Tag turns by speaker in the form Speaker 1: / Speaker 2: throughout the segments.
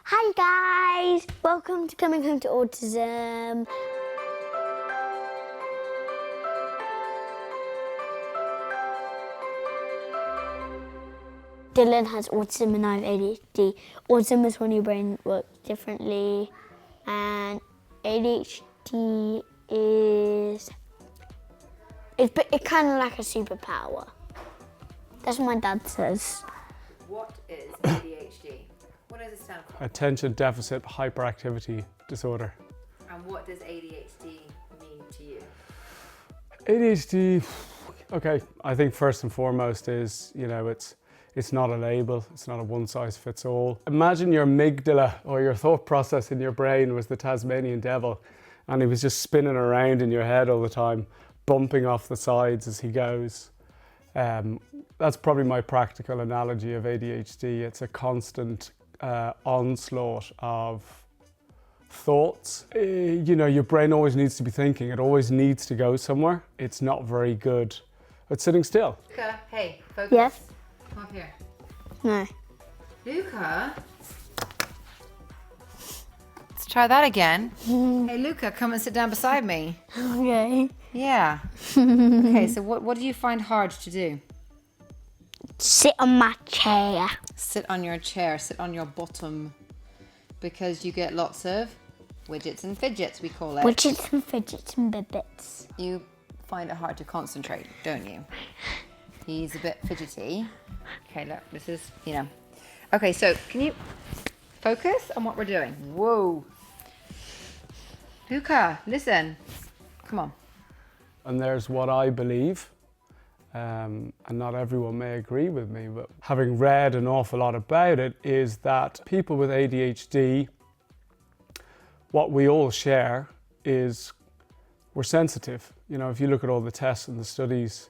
Speaker 1: Hi guys, welcome to Coming Home to Autism. Dylan has autism and I have ADHD. Autism is when your brain works differently, and ADHD is it's kind of like a superpower. That's what my dad says.
Speaker 2: What is ADHD? What does it stand for?
Speaker 3: Attention Deficit Hyperactivity Disorder.
Speaker 2: And what does ADHD mean to you?
Speaker 3: ADHD, okay, I think first and foremost is, it's not a label, it's not a one size fits all. Imagine your amygdala or your thought process in your brain was the Tasmanian devil and he was just spinning around in your head all the time, bumping off the sides as he goes. That's probably my practical analogy of ADHD. It's a constant onslaught of thoughts. Your brain always needs to be thinking. It always needs to go somewhere. It's not very good at sitting still.
Speaker 2: Luca, hey, focus.
Speaker 1: Yes?
Speaker 2: Come up here.
Speaker 1: No.
Speaker 2: Luca? Let's try that again. Hey, Luca, come and sit down beside me.
Speaker 1: Okay.
Speaker 2: Yeah. Okay, so what do you find hard to do?
Speaker 1: Sit on my chair.
Speaker 2: Sit on your chair, sit on your bottom, because you get lots of widgets and fidgets, we call it.
Speaker 1: Widgets and fidgets and bibbits.
Speaker 2: You find it hard to concentrate, don't you? He's a bit fidgety. Okay, look, this is, Okay, so can you focus on what we're doing? Whoa. Luca, listen. Come on.
Speaker 3: And there's what I believe, and not everyone may agree with me, but having read an awful lot about it, is that people with ADHD, what we all share is we're sensitive. If you look at all the tests and the studies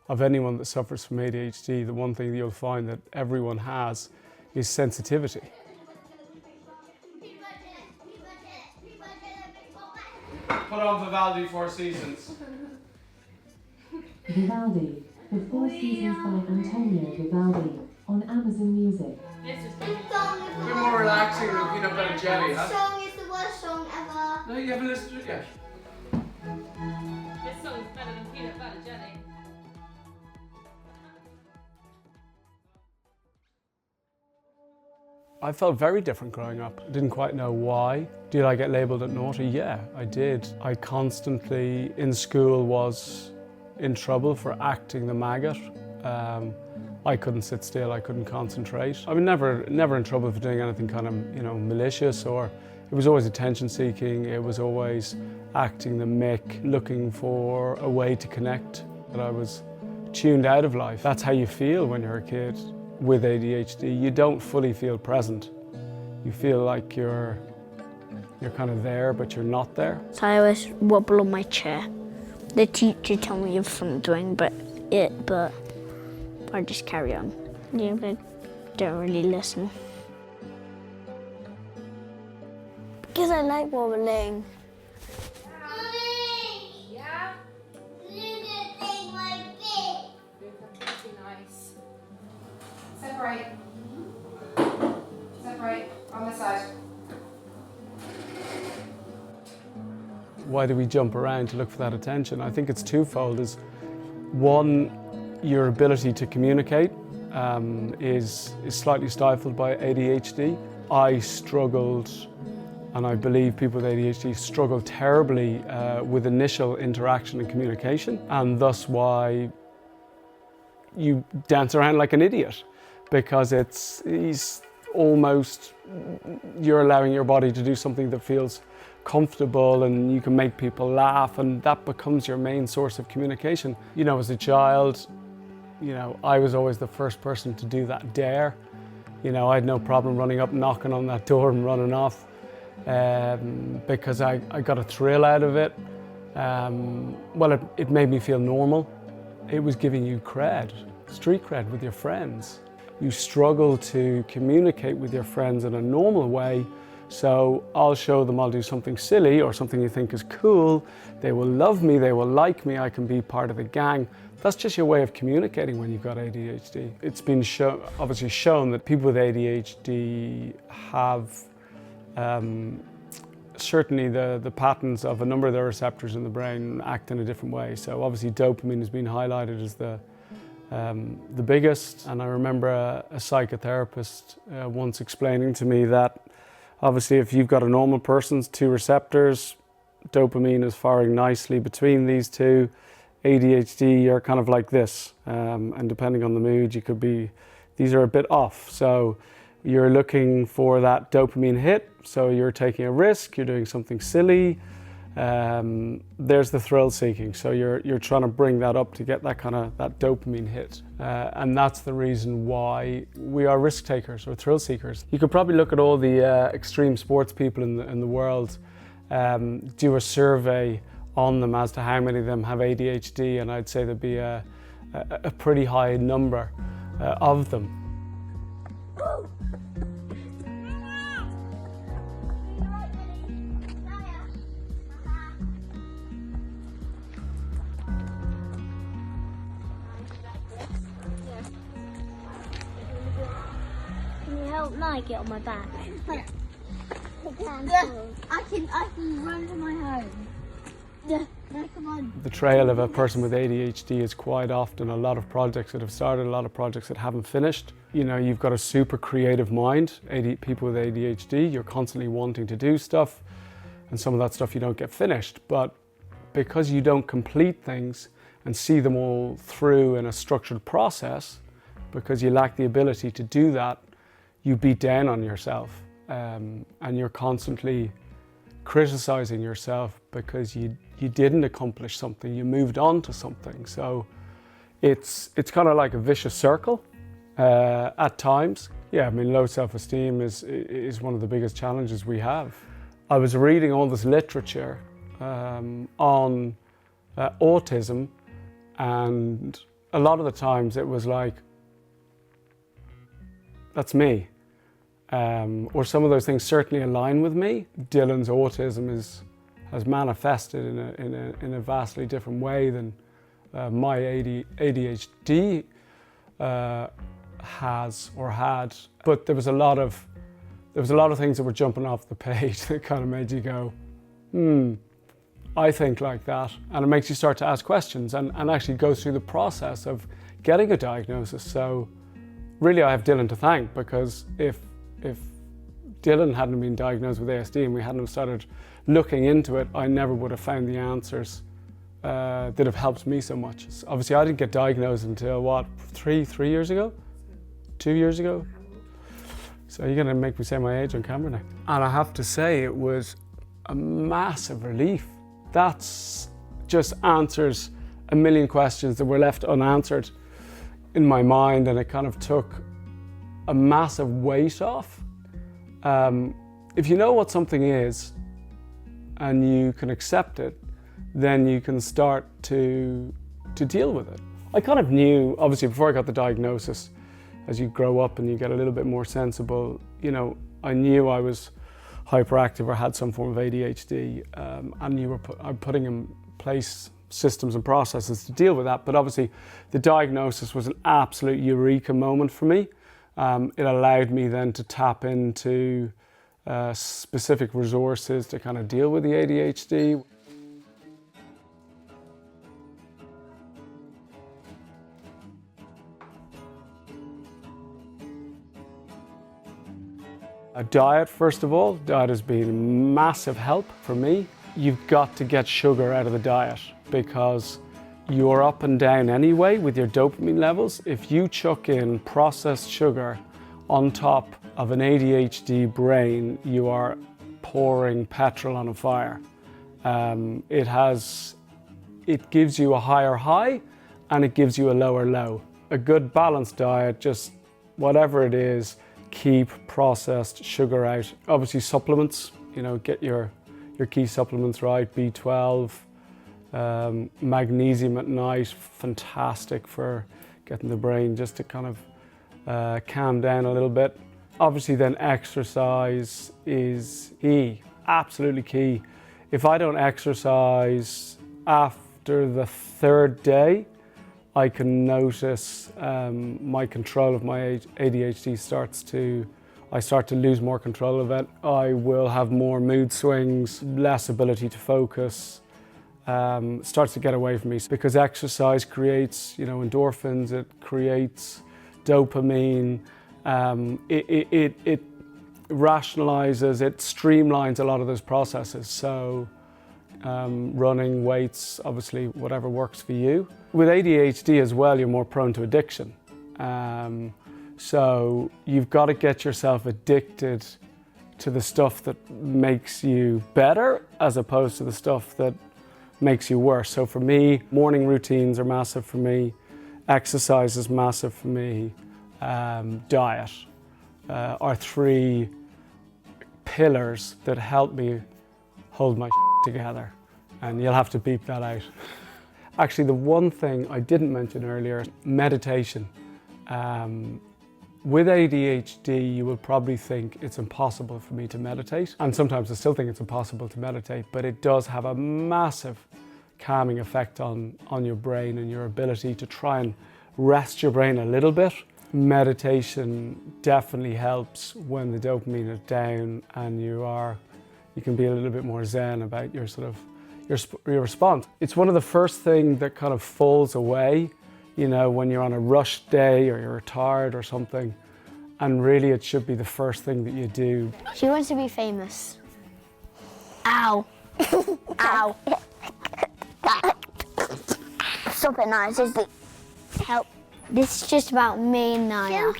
Speaker 3: of anyone that suffers from ADHD, the one thing that you'll find that everyone has is sensitivity. Put on Vivaldi, Four Seasons.
Speaker 4: Vivaldi, The Four Seasons by Antonio Vivaldi, on Amazon Music.
Speaker 3: A bit more relaxing than peanut butter jelly, huh?
Speaker 1: This song is the worst song ever.
Speaker 3: No, you haven't listened to it yet.
Speaker 5: This song's better than peanut butter jelly.
Speaker 3: I felt very different growing up. I didn't quite know why. Did I get labelled as naughty? Yeah, I did. I constantly, in school, was in trouble for acting the maggot. I couldn't sit still, I couldn't concentrate. I was never in trouble for doing anything kind of, malicious, or it was always attention seeking, it was always acting the mick, looking for a way to connect. That I was tuned out of life. That's how you feel when you're a kid with ADHD. You don't fully feel present. You feel like you're kind of there, but you're not there.
Speaker 1: So I always wobble on my chair. The teacher told me if I'm doing but I just carry on. Yeah, but don't really listen. Because I like wobbling.
Speaker 2: Yeah? Nice. Separate. Separate on this side.
Speaker 3: Why do we jump around to look for that attention? I think it's twofold. Is one, your ability to communicate is slightly stifled by ADHD. I struggled, and I believe people with ADHD struggle terribly with initial interaction and communication, and thus why you dance around like an idiot, because you're allowing your body to do something that feels comfortable and you can make people laugh, and that becomes your main source of communication. As a child, I was always the first person to do that dare. I had no problem running up, knocking on that door and running off because I got a thrill out of it. It made me feel normal. It was giving you cred, street cred with your friends. You struggle to communicate with your friends in a normal way. So I'll show them I'll do something silly or something you think is cool. They will love me, they will like me, I can be part of the gang. That's just your way of communicating when you've got ADHD. It's been obviously shown that people with ADHD have certainly the patterns of a number of the receptors in the brain act in a different way. So obviously dopamine has been highlighted as the biggest, and I remember a psychotherapist once explaining to me that obviously if you've got a normal person's two receptors, dopamine is firing nicely between these two. ADHD, you're kind of like this, and depending on the mood, you could be, these are a bit off. So you're looking for that dopamine hit, so you're taking a risk, you're doing something silly. There's the thrill seeking, so you're trying to bring that up to get that kind of that dopamine hit, and that's the reason why we are risk takers or thrill seekers. You could probably look at all the extreme sports people in the world, do a survey on them as to how many of them have ADHD, and I'd say there'd be a pretty high number of them.
Speaker 1: Can you help Mike get on my back? I can run to my home. Yeah, come on.
Speaker 3: The trail of a person with ADHD is quite often a lot of projects that have started, a lot of projects that haven't finished. You know, you've got a super creative mind. People with ADHD, you're constantly wanting to do stuff, and some of that stuff you don't get finished. But because you don't complete things and see them all through in a structured process, because you lack the ability to do that, you beat down on yourself, and you're constantly criticizing yourself because you didn't accomplish something, you moved on to something. So it's kind of like a vicious circle at times. Yeah, I mean, low self-esteem is one of the biggest challenges we have. I was reading all this literature on autism, and a lot of the times it was like, that's me. Or some of those things certainly align with me. Dylan's autism has manifested in a vastly different way than my ADHD has or had. But there was a lot of things that were jumping off the page that kind of made you go, I think like that. And it makes you start to ask questions and actually go through the process of getting a diagnosis. So really I have Dylan to thank, because if Dylan hadn't been diagnosed with ASD and we hadn't started looking into it, I never would have found the answers that have helped me so much. Obviously I didn't get diagnosed until what, 3 years ago? 2 years ago? So you're gonna make me say my age on camera now. And I have to say it was a massive relief. That's just answers a million questions that were left unanswered in my mind, and it kind of took a massive weight off. If you know what something is and you can accept it, then you can start to deal with it. I kind of knew, obviously before I got the diagnosis, as you grow up and you get a little bit more sensible, you know, I knew I was hyperactive or had some form of ADHD, and you were putting in place systems and processes to deal with that. But obviously the diagnosis was an absolute eureka moment for me. It allowed me then to tap into specific resources to kind of deal with the ADHD. A diet, first of all. Diet has been a massive help for me. You've got to get sugar out of the diet because you're up and down anyway with your dopamine levels. If you chuck in processed sugar on top of an ADHD brain, you are pouring petrol on a fire. It gives you a higher high and it gives you a lower low. A good balanced diet, just whatever it is, keep processed sugar out. Obviously supplements, you know, get your key supplements right, B12, magnesium at night, fantastic for getting the brain just to kind of calm down a little bit. Obviously then exercise is key, absolutely key. If I don't exercise after the 3rd day, I can notice my control of my ADHD starts to I start to lose more control of it. I will have more mood swings, less ability to focus, starts to get away from me. Because exercise creates, endorphins, it creates dopamine, it rationalizes, it streamlines a lot of those processes. So running, weights, obviously whatever works for you. With ADHD as well, you're more prone to addiction. So you've got to get yourself addicted to the stuff that makes you better as opposed to the stuff that makes you worse. So for me, morning routines are massive for me, exercise is massive for me, diet are 3 pillars that help me hold my together, and you'll have to beep that out. Actually, the one thing I didn't mention earlier, meditation. With ADHD, you will probably think it's impossible for me to meditate, and sometimes I still think it's impossible to meditate, but it does have a massive calming effect on your brain and your ability to try and rest your brain a little bit. Meditation definitely helps when the dopamine is down and you can be a little bit more zen about your your response. It's one of the first things that kind of falls away, when you're on a rush day or you're tired or something, and really it should be the first thing that you do.
Speaker 1: She wants to be famous. Ow. Ow. Stop it now, seriously. Help. This is just about me and Naya.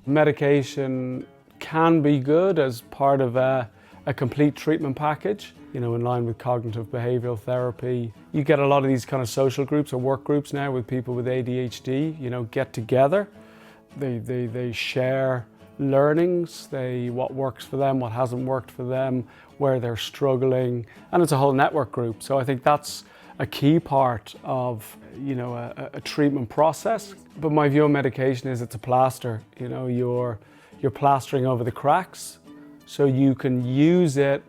Speaker 3: Medication can be good as part of a complete treatment package, in line with cognitive behavioral therapy. You get a lot of these kind of social groups or work groups now with people with ADHD, get together. They share learnings, what works for them, what hasn't worked for them, where they're struggling, and it's a whole network group. So I think that's a key part of, a treatment process. But my view on medication is it's a plaster. You're plastering over the cracks, so you can use it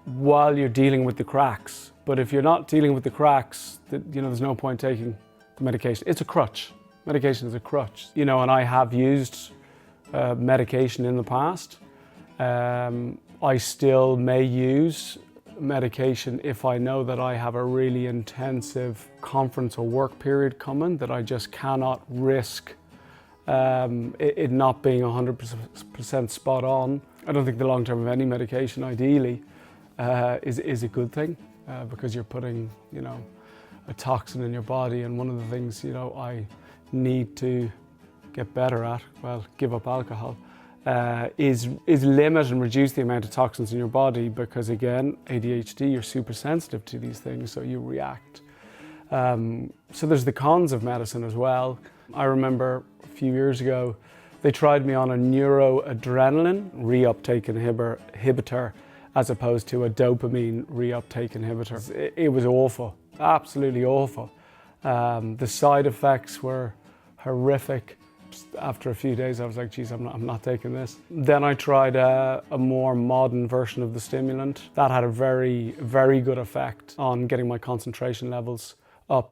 Speaker 3: while you're dealing with the cracks. But if you're not dealing with the cracks, there's no point taking the medication. It's a crutch. Medication is a crutch. And I have used medication in the past. I still may use medication if I know that I have a really intensive conference or work period coming that I just cannot risk it not being 100% spot on. I don't think the long term of any medication ideally is a good thing because you're putting a toxin in your body, and one of the things I need to get better at, give up alcohol, is limit and reduce the amount of toxins in your body, because again, ADHD, you're super sensitive to these things, so you react. So there's the cons of medicine as well. I remember a few years ago, they tried me on a neuroadrenaline reuptake inhibitor as opposed to a dopamine reuptake inhibitor. It was awful, absolutely awful. The side effects were horrific. After a few days, I was like, geez, I'm not taking this. Then I tried a more modern version of the stimulant. That had a very, very good effect on getting my concentration levels up.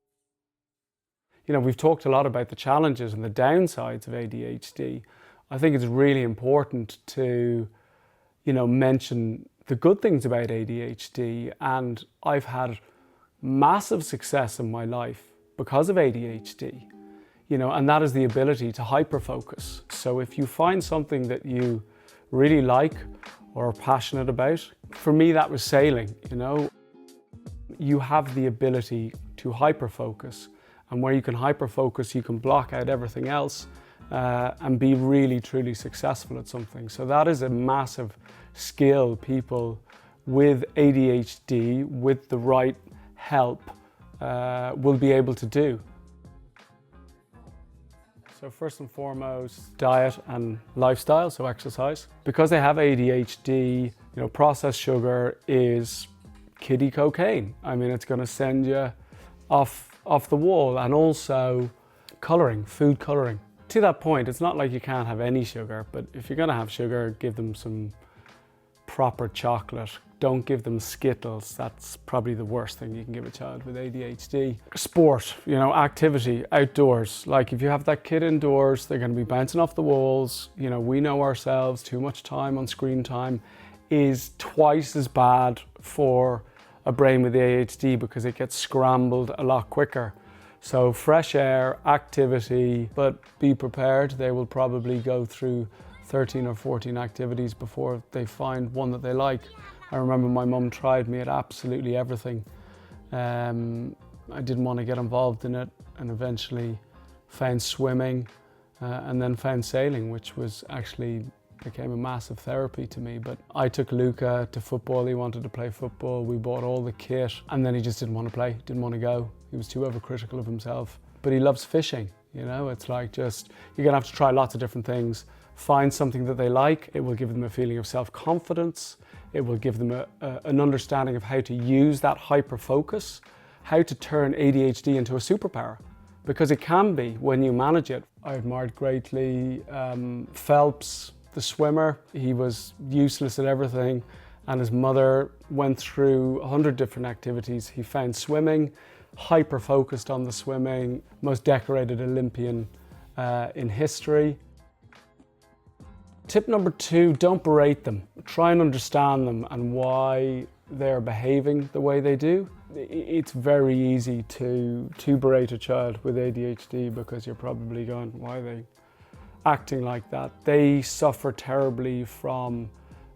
Speaker 3: We've talked a lot about the challenges and the downsides of ADHD. I think it's really important to, mention the good things about ADHD. And I've had massive success in my life because of ADHD. And that is the ability to hyper-focus. So if you find something that you really like or are passionate about, for me that was sailing, You have the ability to hyper-focus, and where you can hyper-focus, you can block out everything else and be really, truly successful at something. So that is a massive skill people with ADHD, with the right help, will be able to do. So first and foremost, diet and lifestyle, so exercise. Because they have ADHD, processed sugar is kiddie cocaine. I mean, it's going to send you off the wall. And also colouring, food colouring. To that point, it's not like you can't have any sugar, but if you're going to have sugar, give them some proper chocolate, Don't give them Skittles. That's probably the worst thing you can give a child with ADHD. Sport, you know, activity, outdoors. Like if you have that kid indoors, they're going to be bouncing off the walls. You know, we know ourselves, too much time on screen time is twice as bad for a brain with ADHD because it gets scrambled a lot quicker. So fresh air, activity, but be prepared. They will probably go through 13 or 14 activities before they find one that they like. I remember my mum tried me at absolutely everything. I didn't want to get involved in it and eventually found swimming and then found sailing, which was actually became a massive therapy to me. But I took Luca to football. He wanted to play football. We bought all the kit and then he just didn't want to play, didn't want to go. He was too overcritical of himself. But he loves fishing, you know? It's like just, you're gonna have to try lots of different things. Find something that they like. It will give them a feeling of self-confidence. It will give them an understanding of how to use that hyper-focus, how to turn ADHD into a superpower, because it can be when you manage it. I admired greatly Phelps, the swimmer. He was useless at everything, and his mother went through 100 different activities. He found swimming, hyper-focused on the swimming, most decorated Olympian in history. Tip number 2, don't berate them. Try and understand them and why they're behaving the way they do. It's very easy to berate a child with ADHD because you're probably going, why are they acting like that? They suffer terribly from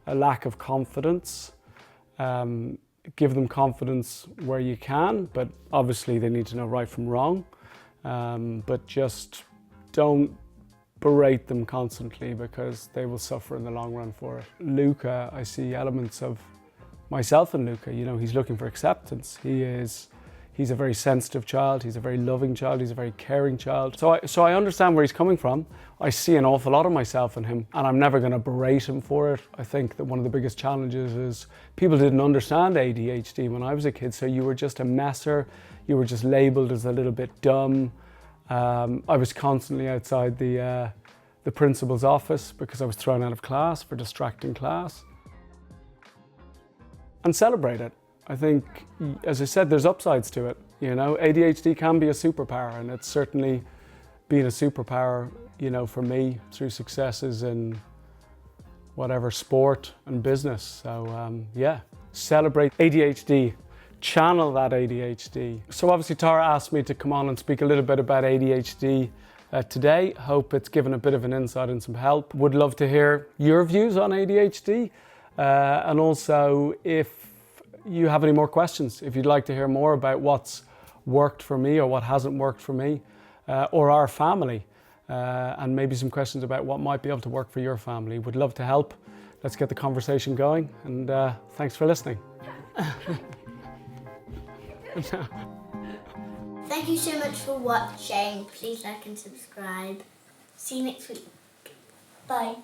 Speaker 3: a lack of confidence. Give them confidence where you can, but obviously they need to know right from wrong. But just don't berate them constantly because they will suffer in the long run for it. Luca, I see elements of myself in Luca. You know, he's looking for acceptance. He's a very sensitive child. He's a very loving child. He's a very caring child. So I understand where he's coming from. I see an awful lot of myself in him, and I'm never going to berate him for it. I think that one of the biggest challenges is people didn't understand ADHD when I was a kid. So you were just a messer. You were just labeled as a little bit dumb. I was constantly outside the principal's office because I was thrown out of class for distracting class. And celebrate it. I think, as I said, there's upsides to it. You know, ADHD can be a superpower, and it's certainly been a superpower, you know, for me through successes in whatever sport and business. So yeah, celebrate ADHD. Channel that ADHD. So obviously Tara asked me to come on and speak a little bit about ADHD today. Hope it's given a bit of an insight and some help. Would love to hear your views on ADHD and also if you have any more questions, if you'd like to hear more about what's worked for me or what hasn't worked for me or our family and maybe some questions about what might be able to work for your family. Would love to help. Let's get the conversation going and thanks for listening.
Speaker 1: Thank you so much for watching. Please like and subscribe. See you next week. Bye.